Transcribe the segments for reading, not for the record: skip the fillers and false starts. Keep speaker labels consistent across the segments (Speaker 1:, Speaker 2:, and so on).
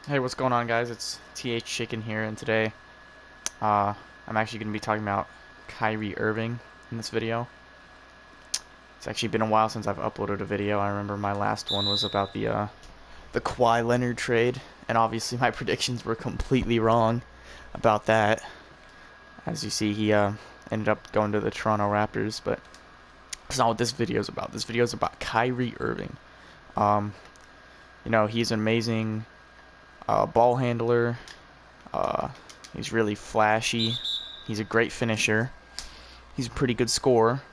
Speaker 1: Hey, what's going on, guys? It's Thchicken here, and today I'm actually going to be talking about Kyrie Irving in this video. It's actually been a while since I've uploaded a video. I remember my last one was about the Kawhi Leonard trade, and obviously my predictions were completely wrong about that. As you see, he ended up going to the Toronto Raptors, but that's not what this video is about. This video is about Kyrie Irving. Um, he's an amazing ball handler. He's really flashy. He's a great finisher. He's a pretty good scorer.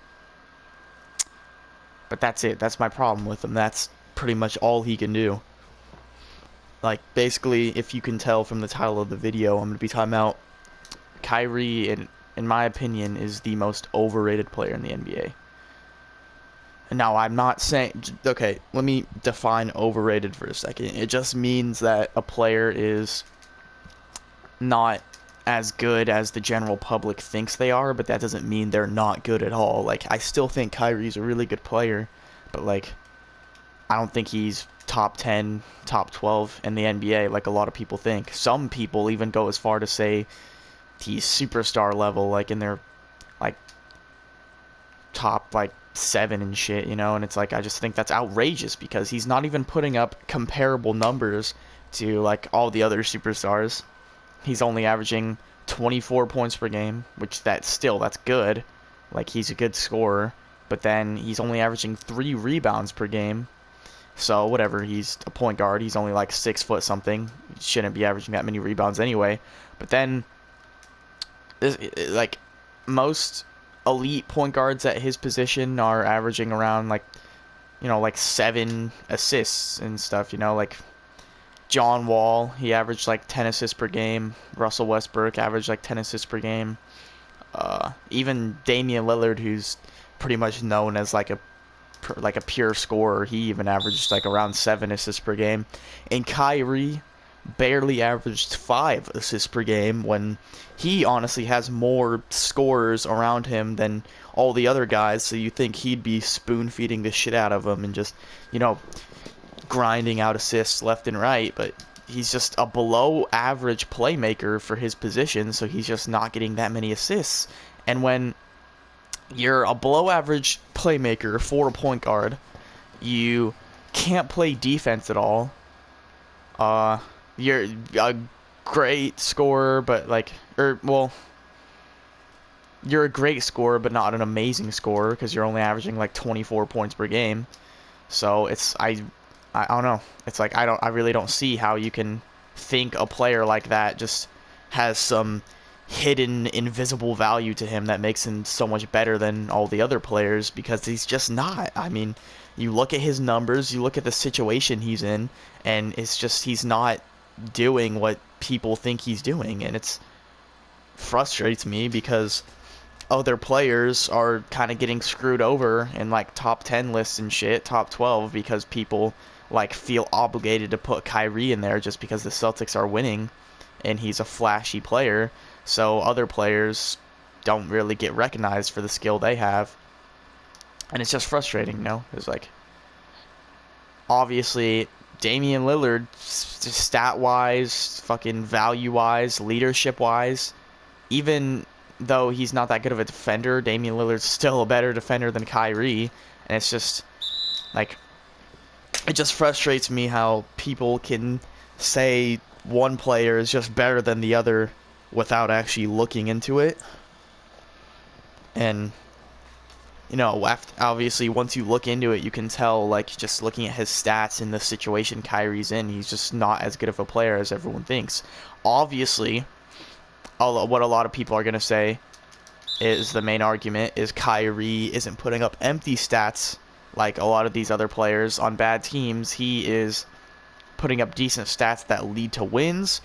Speaker 1: But that's it. That's my problem with him. That's pretty much all he can do. Like, basically, if you can tell from the title of the video, I'm going to be talking about Kyrie, in my opinion, is the most overrated player in the NBA. And now, I'm not saying... Okay, let me define overrated for a second. It just means that a player is not as good as the general public thinks they are, but that doesn't mean they're not good at all. Like, I still think Kyrie's a really good player, but, like, I don't think he's top 10, top 12 in the NBA like a lot of people think. Some people even go as far to say he's superstar level, like, in their, like, top, like, 7 and shit, and it's like, I just think that's outrageous because he's not even putting up comparable numbers to, like, all the other superstars. He's only averaging 24 points per game, which that's good. Like, he's a good scorer. But then he's only averaging 3 rebounds per game. So, whatever, he's a point guard. He's only like 6 foot something. He shouldn't be averaging that many rebounds anyway. But then, like, most elite point guards at his position are averaging around, like, like 7 assists and stuff, like John Wall, he averaged like 10 assists per game. Russell Westbrook averaged like 10 assists per game. Even Damian Lillard, who's pretty much known as like a pure scorer, he even averaged like around 7 assists per game. And Kyrie barely averaged 5 assists per game when he honestly has more scorers around him than all the other guys. So you think he'd be spoon feeding the shit out of them and just, grinding out assists left and right, but he's just a below average playmaker for his position, so he's just not getting that many assists. And when you're a below average playmaker for a point guard, you can't play defense at all. You're a great scorer, but you're a great scorer, but not an amazing scorer because you're only averaging like 24 points per game. So I don't know. It's like I really don't see how you can think a player like that just has some hidden invisible value to him that makes him so much better than all the other players, because he's just not. I mean, you look at his numbers, you look at the situation he's in, and it's just he's not doing what people think he's doing, and it's frustrates me because other players are kind of getting screwed over in like top 10 lists and shit, top 12, because people like feel obligated to put Kyrie in there just because the Celtics are winning and he's a flashy player. So other players don't really get recognized for the skill they have. And it's just frustrating, It's like, obviously, Damian Lillard, stat-wise, fucking value-wise, leadership-wise, even though he's not that good of a defender, Damian Lillard's still a better defender than Kyrie. And it's just, like, it just frustrates me how people can say one player is just better than the other without actually looking into it. And, obviously, once you look into it, you can tell, like, just looking at his stats and the situation Kyrie's in, he's just not as good of a player as everyone thinks. Obviously, what a lot of people are going to say is the main argument is Kyrie isn't putting up empty stats like a lot of these other players on bad teams. He is putting up decent stats that lead to wins.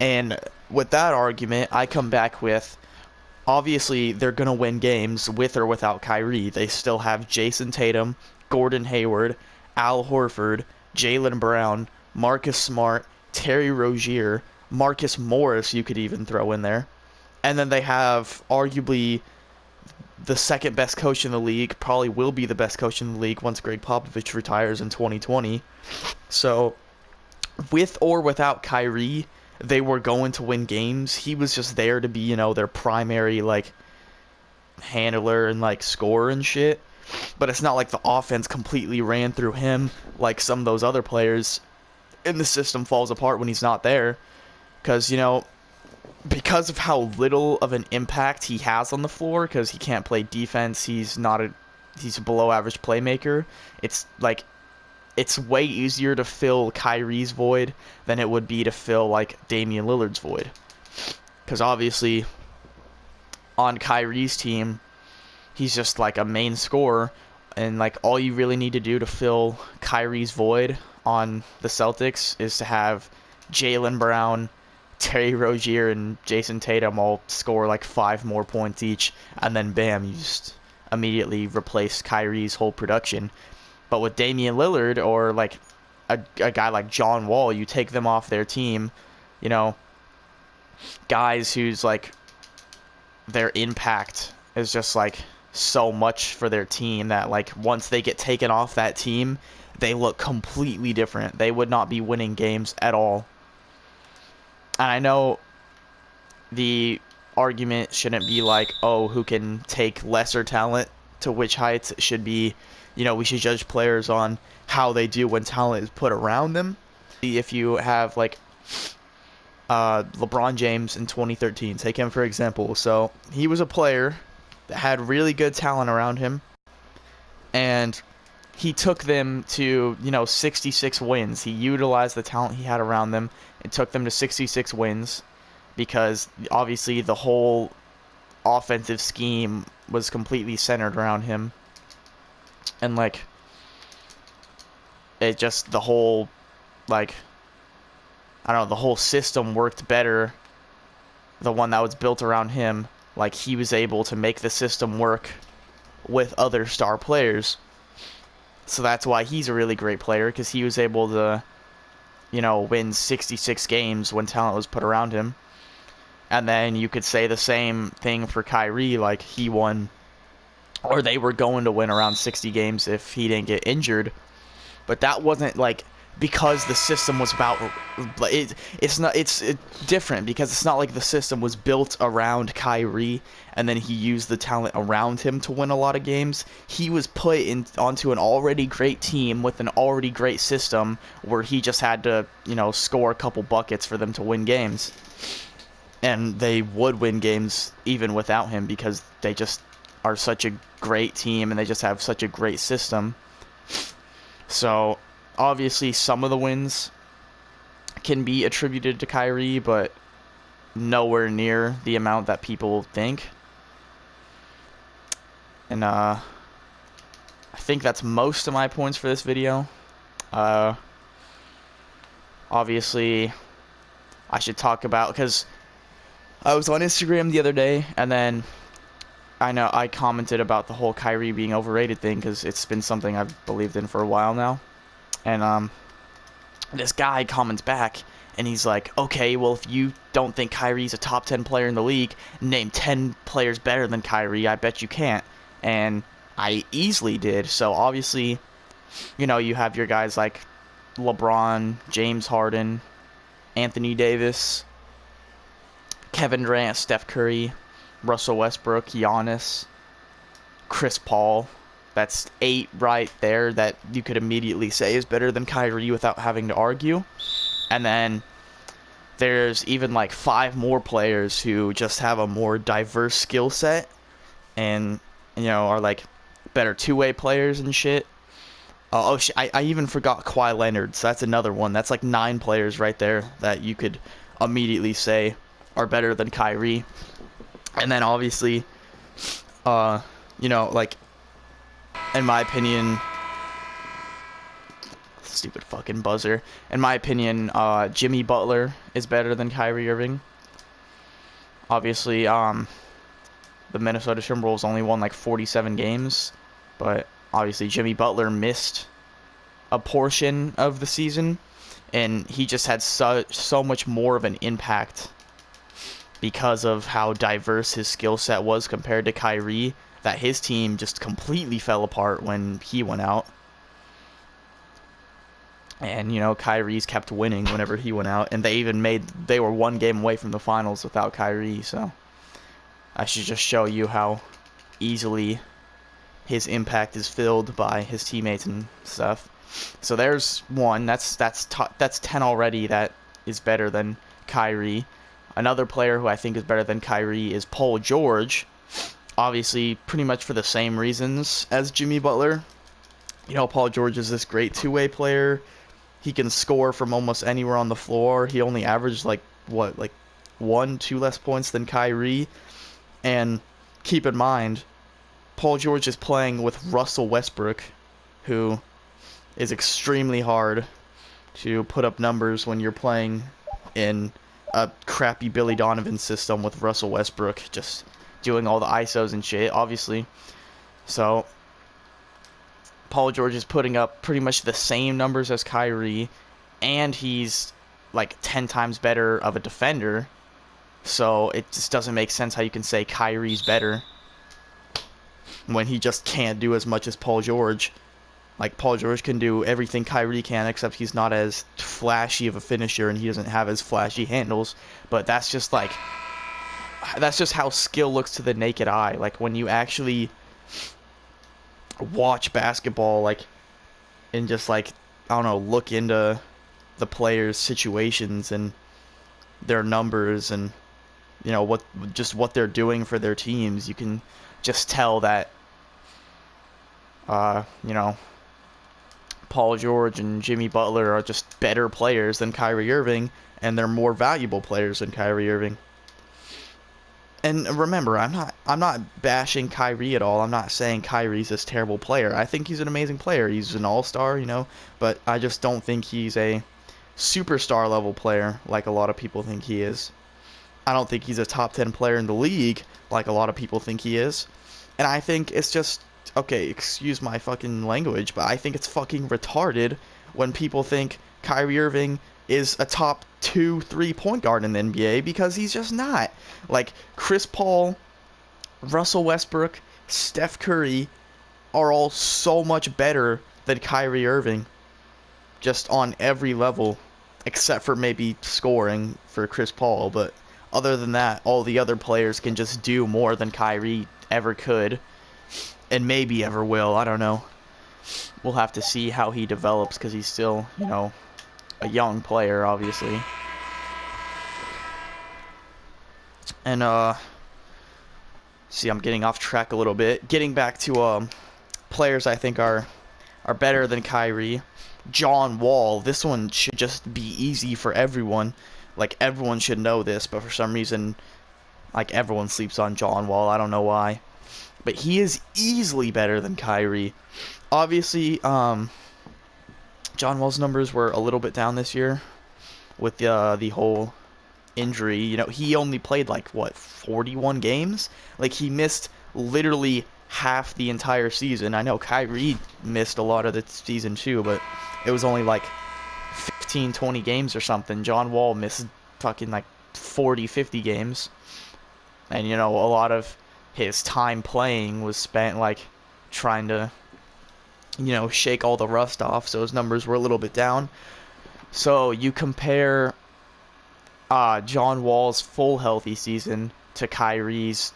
Speaker 1: And with that argument, I come back with, obviously, they're going to win games with or without Kyrie. They still have Jason Tatum, Gordon Hayward, Al Horford, Jaylen Brown, Marcus Smart, Terry Rozier, Marcus Morris you could even throw in there. And then they have arguably the second best coach in the league, probably will be the best coach in the league once Greg Popovich retires in 2020. So with or without Kyrie, they were going to win games. He was just there to be, you know, their primary like handler and like scorer and shit. But it's not like the offense completely ran through him like some of those other players, and the system falls apart when he's not there. Because, you know, because of how little of an impact he has on the floor, because he can't play defense, he's a below average playmaker. It's like, it's way easier to fill Kyrie's void than it would be to fill like Damian Lillard's void. Because obviously on Kyrie's team, he's just like a main scorer, and like all you really need to do to fill Kyrie's void on the Celtics is to have Jaylen Brown, Terry Rozier, and Jason Tatum all score like 5 more points each, and then bam, you just immediately replace Kyrie's whole production. But with Damian Lillard or like a guy like John Wall, you take them off their team, you know, guys whose like their impact is just like so much for their team that like once they get taken off that team, they look completely different. They would not be winning games at all. And I know the argument shouldn't be like, oh, who can take lesser talent to which heights. It should be, you know, we should judge players on how they do when talent is put around them. If you have like LeBron James in 2013, take him for example. So he was a player that had really good talent around him, and he took them to, you know, 66 wins. He utilized the talent he had around them and took them to 66 wins because obviously the whole offensive scheme was completely centered around him. And like it just, the whole like, I don't know, the whole system worked better, the one that was built around him. Like he was able to make the system work with other star players. So that's why he's a really great player, because he was able to, you know, win 66 games when talent was put around him. And then you could say the same thing for Kyrie, like he won, or they were going to win around 60 games if he didn't get injured. But that wasn't like because the system was about it. It's different because it's not like the system was built around Kyrie and then he used the talent around him to win a lot of games. He was put onto an already great team with an already great system where he just had to, you know, score a couple buckets for them to win games. And they would win games even without him because they just are such a great team and they just have such a great system. So obviously some of the wins can be attributed to Kyrie, but nowhere near the amount that people think. And I think that's most of my points for this video. Obviously I should talk about, because I was on Instagram the other day, and then I know I commented about the whole Kyrie being overrated thing, because it's been something I've believed in for a while now. And this guy comments back, and he's like, okay, well, if you don't think Kyrie's a top 10 player in the league, name 10 players better than Kyrie. I bet you can't. And I easily did. So obviously, you know, you have your guys like LeBron, James Harden, Anthony Davis, Kevin Durant, Steph Curry, Russell Westbrook, Giannis, Chris Paul. That's 8 right there that you could immediately say is better than Kyrie without having to argue. And then there's even like 5 more players who just have a more diverse skill set and, you know, are like better two-way players and shit. I even forgot Kawhi Leonard, so that's another one. That's like 9 players right there that you could immediately say are better than Kyrie. And then obviously, you know, like, in my opinion, stupid fucking buzzer. In my opinion, Jimmy Butler is better than Kyrie Irving. Obviously, the Minnesota Timberwolves only won like 47 games, but obviously Jimmy Butler missed a portion of the season, and he just had so much more of an impact because of how diverse his skill set was compared to Kyrie, that his team just completely fell apart when he went out. And, you know, Kyrie's kept winning whenever he went out. And they were one game away from the finals without Kyrie. So I should just show you how easily his impact is filled by his teammates and stuff. So there's one. That's 10 already. That is better than Kyrie. Another player who I think is better than Kyrie is Paul George. Obviously, pretty much for the same reasons as Jimmy Butler. You know, Paul George is this great two-way player. He can score from almost anywhere on the floor. He only averaged like 1-2 less points than Kyrie. And keep in mind, Paul George is playing with Russell Westbrook, who is extremely hard to put up numbers when you're playing in a crappy Billy Donovan system with Russell Westbrook just doing all the ISOs and shit, obviously. So Paul George is putting up pretty much the same numbers as Kyrie, and he's like 10 times better of a defender. So it just doesn't make sense how you can say Kyrie's better when he just can't do as much as Paul George. Like, Paul George can do everything Kyrie can, except he's not as flashy of a finisher, and he doesn't have as flashy handles. But that's just how skill looks to the naked eye. Like, when you actually watch basketball, like, and just, like, I don't know, look into the players' situations and their numbers and, you know, what they're doing for their teams, you can just tell that, you know, Paul George and Jimmy Butler are just better players than Kyrie Irving, and they're more valuable players than Kyrie Irving. And remember, I'm not bashing Kyrie at all. I'm not saying Kyrie's this terrible player. I think he's an amazing player. He's an all-star, you know, but I just don't think he's a superstar level player like a lot of people think he is. I don't think he's a top 10 player in the league like a lot of people think he is. And I think it's just, okay, excuse my fucking language, but I think it's fucking retarded when people think Kyrie Irving is a top 2-3 point guard in the NBA, because he's just not. Like, Chris Paul, Russell Westbrook, Steph Curry are all so much better than Kyrie Irving, just on every level, except for maybe scoring for Chris Paul. But other than that, all the other players can just do more than Kyrie ever could, and maybe ever will. I don't know. We'll have to see how he develops, because he's still, you know, a young player, obviously. And, see, I'm getting off track a little bit. Getting back to, players I think are better than Kyrie. John Wall. This one should just be easy for everyone. Like, everyone should know this, but for some reason, like, everyone sleeps on John Wall. I don't know why. But he is easily better than Kyrie. Obviously, John Wall's numbers were a little bit down this year with the whole injury. You know, he only played, like, what, 41 games? Like, he missed literally half the entire season. I know Kyrie missed a lot of the season too, but it was only like 15, 20 games or something. John Wall missed fucking like 40, 50 games. And, you know, a lot of his time playing was spent, like, trying to, you know, shake all the rust off, so his numbers were a little bit down. So you compare John Wall's full healthy season to Kyrie's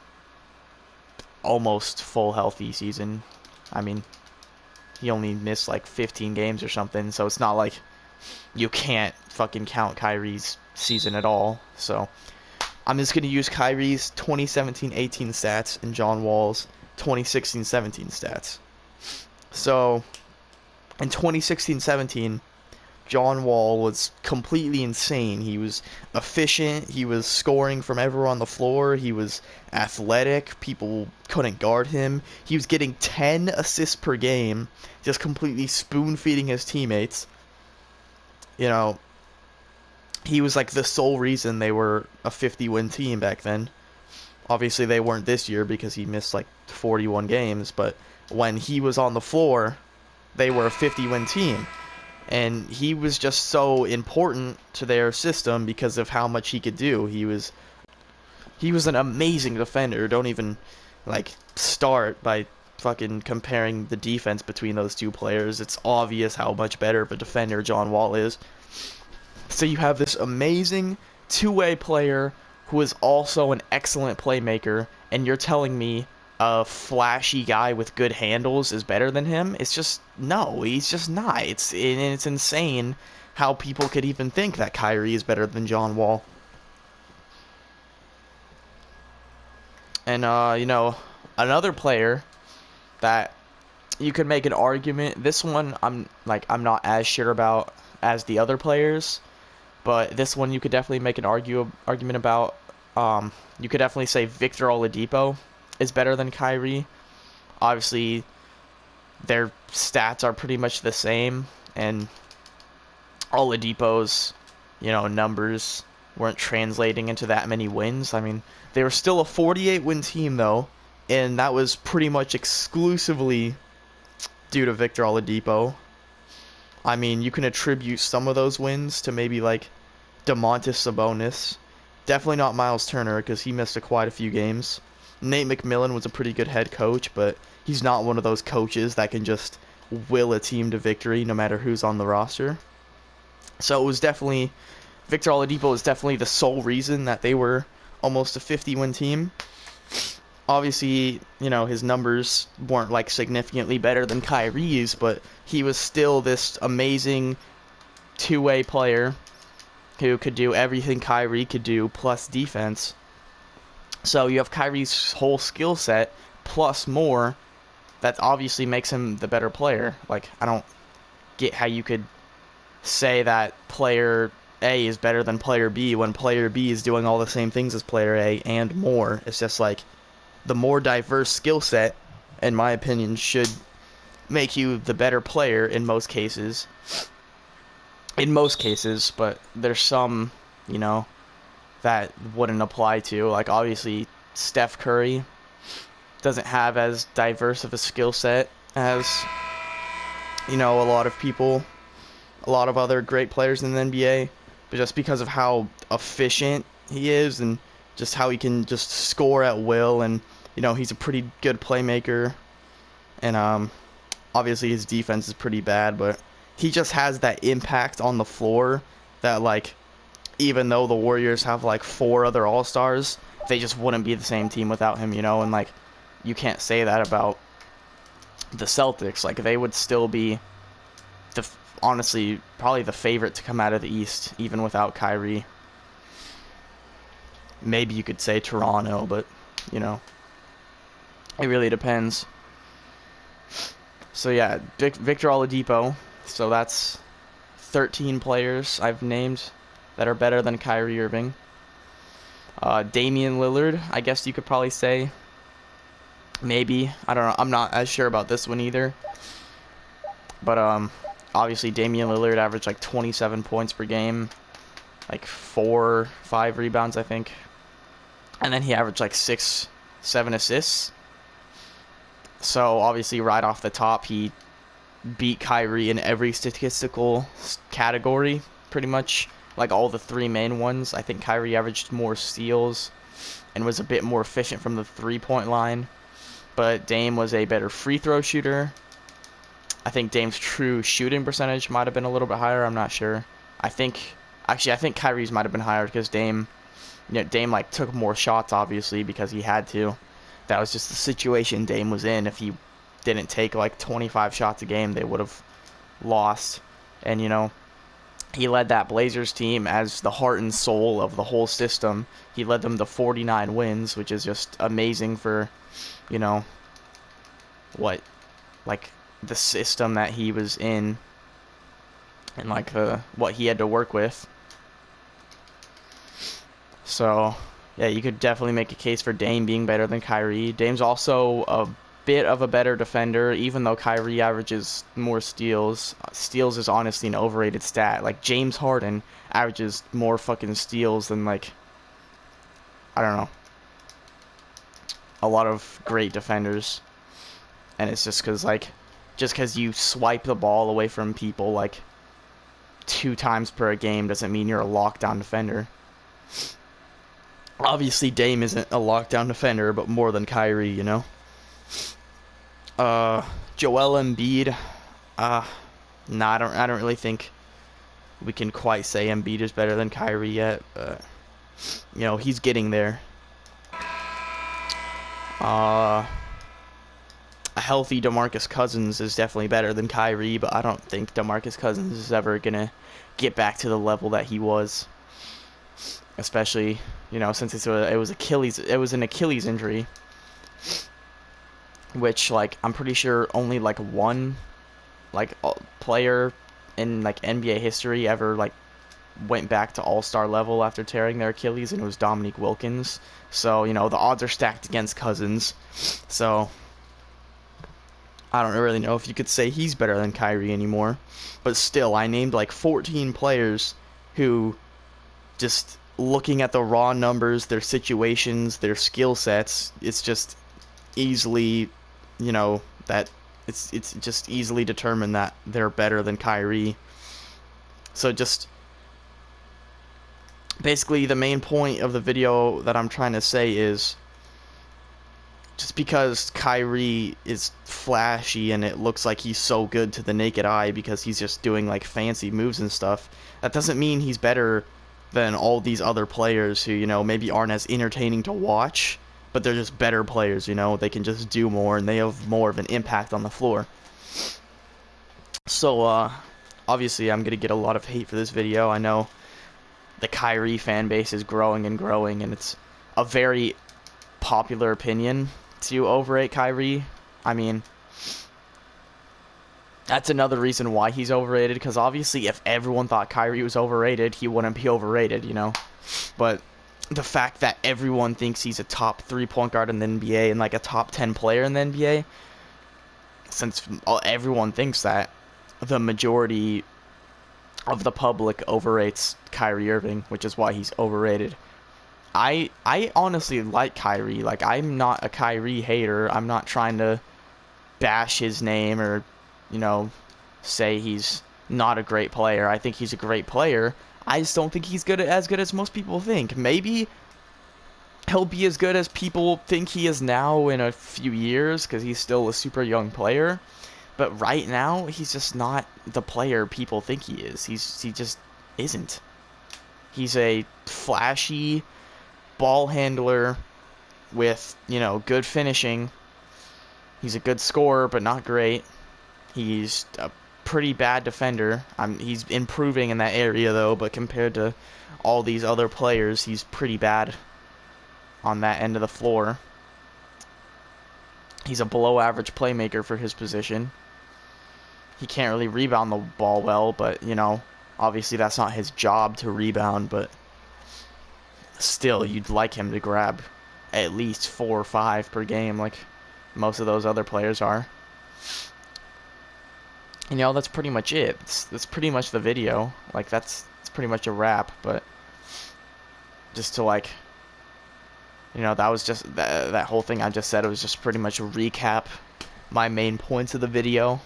Speaker 1: almost full healthy season. I mean, he only missed like 15 games or something, so it's not like you can't fucking count Kyrie's season at all. So I'm just going to use Kyrie's 2017-18 stats and John Wall's 2016-17 stats. So in 2016-17, John Wall was completely insane. He was efficient. He was scoring from everywhere on the floor. He was athletic. People couldn't guard him. He was getting 10 assists per game, just completely spoon-feeding his teammates. You know, he was like the sole reason they were a 50-win team back then. Obviously, they weren't this year because he missed like 41 games, but when he was on the floor, they were a 50-win team. And he was just so important to their system because of how much he could do. He was an amazing defender. Don't even, like, start by fucking comparing the defense between those two players. It's obvious how much better of a defender John Wall is. So you have this amazing two-way player who is also an excellent playmaker, and you're telling me a flashy guy with good handles is better than him? It's just, no, he's just not. It's insane how people could even think that Kyrie is better than John Wall. And, you know, another player that you could make an argument, this one I'm not as sure about as the other players, but this one you could definitely make an argument about. You could definitely say Victor Oladipo is better than Kyrie. Obviously, their stats are pretty much the same, and Oladipo's, you know, numbers weren't translating into that many wins. I mean, they were still a 48-win team, though, and that was pretty much exclusively due to Victor Oladipo. I mean, you can attribute some of those wins to maybe, like, Domantas Sabonis. Definitely not Miles Turner, because he missed quite a few games. Nate McMillan was a pretty good head coach, but he's not one of those coaches that can just will a team to victory no matter who's on the roster. So it was definitely, Victor Oladipo was definitely the sole reason that they were almost a 50-win team. Obviously, you know, his numbers weren't like significantly better than Kyrie's, but he was still this amazing two-way player who could do everything Kyrie could do plus defense. So you have Kyrie's whole skill set plus more. That obviously makes him the better player. Like, I don't get how you could say that player A is better than player B when player B is doing all the same things as player A and more. It's just like the more diverse skill set, in my opinion, should make you the better player in most cases. In most cases, but there's some, you know, that wouldn't apply to. Like, obviously, Steph Curry doesn't have as diverse of a skill set as, you know, a lot of people, a lot of other great players in the NBA, but just because of how efficient he is and just how he can just score at will, and, you know, he's a pretty good playmaker, and obviously his defense is pretty bad, but he just has that impact on the floor that, like, even though the Warriors have like 4 other All-Stars, they just wouldn't be the same team without him, you know. And like, you can't say that about the Celtics. Like, they would still be honestly probably the favorite to come out of the East even without Kyrie. Maybe you could say Toronto, but, you know, it really depends. So yeah, Victor Oladipo. So that's 13 players I've named that are better than Kyrie Irving. Damian Lillard, I guess you could probably say. Maybe. I don't know. I'm not as sure about this one either. But obviously Damian Lillard averaged like 27 points per game, like 4-5 rebounds, I think. And then he averaged like 6-7 assists. So obviously right off the top, he beat Kyrie in every statistical category, pretty much. Like all the 3 main ones. I think Kyrie averaged more steals and was a bit more efficient from the 3-point line. But Dame was a better free throw shooter. I think Dame's true shooting percentage might have been a little bit higher. I'm not sure. I think Kyrie's might have been higher because Dame like took more shots, obviously, because he had to. That was just the situation Dame was in. If he didn't take like 25 shots a game, they would have lost. And, you know, he led that Blazers team as the heart and soul of the whole system. He led them to 49 wins, which is just amazing for, you know, like the system that he was in and like what he had to work with. So, yeah, you could definitely make a case for Dame being better than Kyrie. Dame's also a bit of a better defender, even though Kyrie averages more steals. Steals is honestly an overrated stat. Like, James Harden averages more fucking steals than, like, I don't know, a lot of great defenders. And it's just because you swipe the ball away from people like 2 times per game doesn't mean you're a lockdown defender. Obviously, Dame isn't a lockdown defender, but more than Kyrie, you know. Joel Embiid. Nah, I don't really think we can quite say Embiid is better than Kyrie yet. You know, he's getting there. A healthy DeMarcus Cousins is definitely better than Kyrie, but I don't think DeMarcus Cousins is ever gonna get back to the level that he was. Especially, you know, since it was an Achilles injury, which, like, I'm pretty sure only like one player in like NBA history ever like went back to all-star level after tearing their Achilles, and it was Dominique Wilkins. So, you know, the odds are stacked against Cousins. So I don't really know if you could say he's better than Kyrie anymore. But still, I named like 14 players who, just looking at the raw numbers, their situations, their skill sets, it's just easily, you know, that it's just easily determined that they're better than Kyrie. So just basically the main point of the video that I'm trying to say is, just because Kyrie is flashy and it looks like he's so good to the naked eye because he's just doing like fancy moves and stuff, that doesn't mean he's better than all these other players who, you know, maybe aren't as entertaining to watch, but they're just better players, you know. They can just do more and they have more of an impact on the floor. So, obviously I'm gonna get a lot of hate for this video. I know the Kyrie fan base is growing and growing, and it's a very popular opinion to overrate Kyrie. I mean, that's another reason why he's overrated, because obviously if everyone thought Kyrie was overrated, he wouldn't be overrated, you know. But the fact that everyone thinks he's a top 3 point guard in the NBA and like a top 10 player in the NBA, since everyone thinks that, the majority of the public overrates Kyrie Irving, which is why he's overrated. I honestly like Kyrie. Like, I'm not a Kyrie hater. I'm not trying to bash his name or, you know, say he's not a great player. I think he's a great player. I just don't think he's as good as most people think. Maybe he'll be as good as people think he is now in a few years, because he's still a super young player. But right now, he's just not the player people think he is. He just isn't. He's a flashy ball handler with, you know, good finishing. He's a good scorer, but not great. He's a pretty bad defender. He's improving in that area, though, but compared to all these other players, he's pretty bad on that end of the floor. He's a below-average playmaker for his position. He can't really rebound the ball well, but, you know, obviously that's not his job to rebound, but still, you'd like him to grab at least 4 or 5 per game, like most of those other players are. You know, that's pretty much it. That's pretty much the video. Like, that's pretty much a wrap, but just to, like, you know, that was just, that whole thing I just said, it was just pretty much a recap, my main points of the video.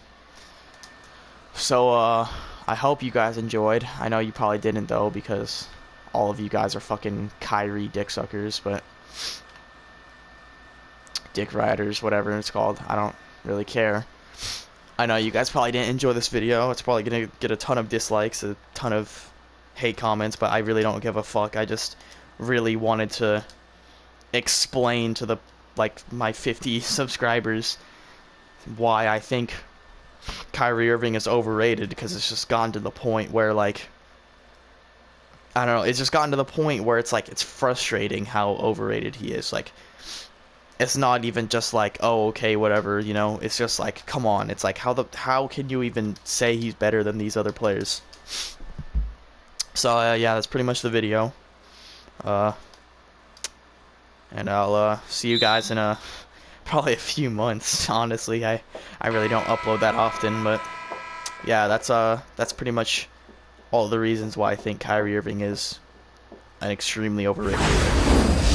Speaker 1: So, I hope you guys enjoyed. I know you probably didn't, though, because all of you guys are fucking Kyrie dick suckers, but dick riders, whatever it's called. I don't really care. I know you guys probably didn't enjoy this video. It's probably gonna get a ton of dislikes, a ton of hate comments, but I really don't give a fuck. I just really wanted to explain to the, like, my 50 subscribers why I think Kyrie Irving is overrated, because it's just gotten to the point where, like, I don't know, it's just gotten to the point where it's like, it's frustrating how overrated he is. Like, it's not even just like, oh, okay, whatever, you know, it's just like, come on, it's like, how can you even say he's better than these other players? So, yeah, that's pretty much the video. And I'll, see you guys in probably a few months, honestly. I really don't upload that often, but yeah, that's pretty much all the reasons why I think Kyrie Irving is an extremely overrated player.